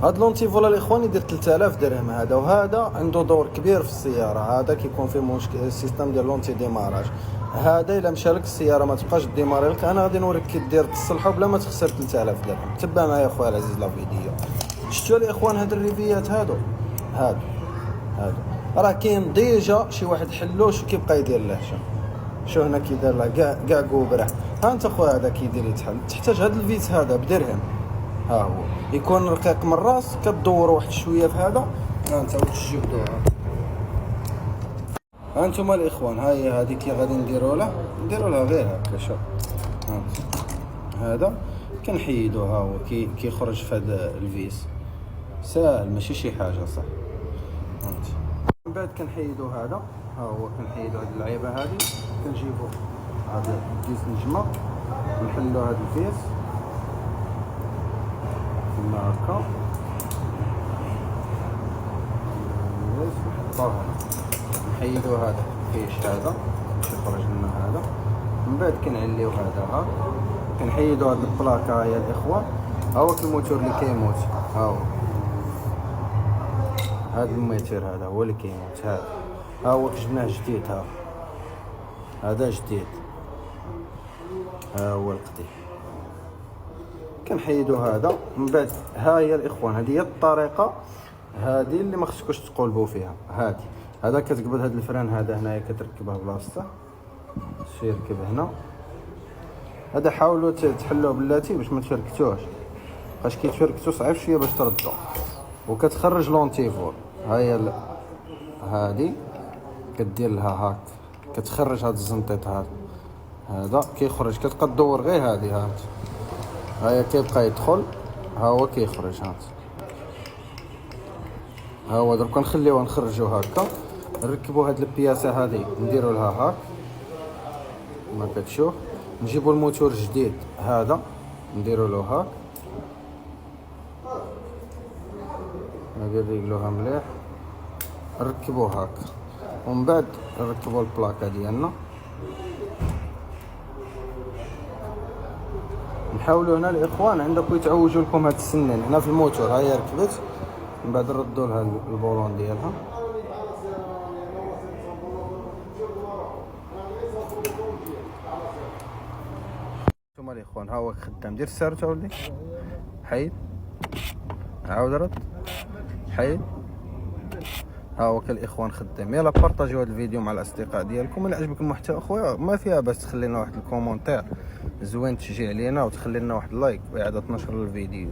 هاد لونتيفول الاخوان يدير 3000 درهم هذا، وهذا عنده دور كبير في السياره. هذا كيكون فيه مشكل السيستم ديال لونتي ديماراج. هذا الا مشى لك السياره ما تبقاش ديماري لك، انا غادي نوريك كي دير تصلحو بلا ما تخسر 3000 درهم. تبع معايا خويا العزيز لا فيديو. شفتوا الاخوان هاد الريفيات هادو راه كاين ديجا شي واحد حلوش وكيبقى يدير له. شو هنا كي دار له كاع كوبره. ها انت خويا هذا كيدير يتحل. تحتاج هاد الفيس هذا بدرهم، ها هو يكون رقيق من الراس، كدور واحد شويه في هذا. ها انت وتجبدوها. ها انتم الاخوان، ها هي هذيك اللي غادي نديروا لها غير هكا. شوف هذا كنحيدو، ها هو كيخرج في هذا الفيس. ساهل ماشي شي حاجه صح. فهمتي؟ من بعد كنحيدو هذا، ها هو كنحيدو هاد اللعيبه هذه، كنجيبو هذا الكيس نجمه، نحلو هاد الفيس كما هكا، نحطوه هنا، نحيدو هذا الفيش هذا باش يخرج لنا هذا. من بعد كنعليو هذا، ها كنحيدو هاد البلاكه يا الاخوان. ها هو الموتور اللي كيموت، ها هو هذا الموتور هذا هو اللي كيموت. ها هو جبناه جديد، هذا جديد، ها هو القديم. كنحيدو هذا. من بعد ها هي الاخوان، هذه هي الطريقه هذه اللي ما خصكوش تقلبوا فيها. هذا كتقبض هذا الفران هذا هنايا، كتركبه بلاصته، يركب هنا. هذا حاولوا تحلوه بلاتي باش ما تفركتوش، باش كي تفركتو صعيب شويه باش تردو. وكتخرج لونتيفول، ها هي هذه كدير لها هاك، كتخرج هذا الزنطيط هذا كيخرج. كتبقى تدور غير هذه، ها هي كيبقى يدخل، ها هو كيخرج. ها هو دركا نخليوه نخرجو هكا. نركبو هاد البياسه هذه، نديرو لها هاك ما كتشوف. نجيبو الموتور جديد هذا، نديرو له هاك، نريقلوها مليح، نركبوه هاك. ومن بعد نركبو البلاكه ديالنا. نحاولوا هنا الاخوان عندكم يتعوجوا لكم هاد السنين هنا في الموتور. ها هي ركبت، من بعد نردوا لها البولون ديالها. انتم الاخوان ها هو خدام. دير السيرت اولي، حيد، عاود رد، حيد. ها هو الاخوان خدام. يلا بارطاجيو هذا الفيديو مع الاصدقاء ديالكم. الا عجبك المحتوى اخويا ما فيها باش تخلي لنا واحد الكومونتير زوين تشجيع لينا، وتخلي لنا واحد اللايك واعاده نشر الفيديو.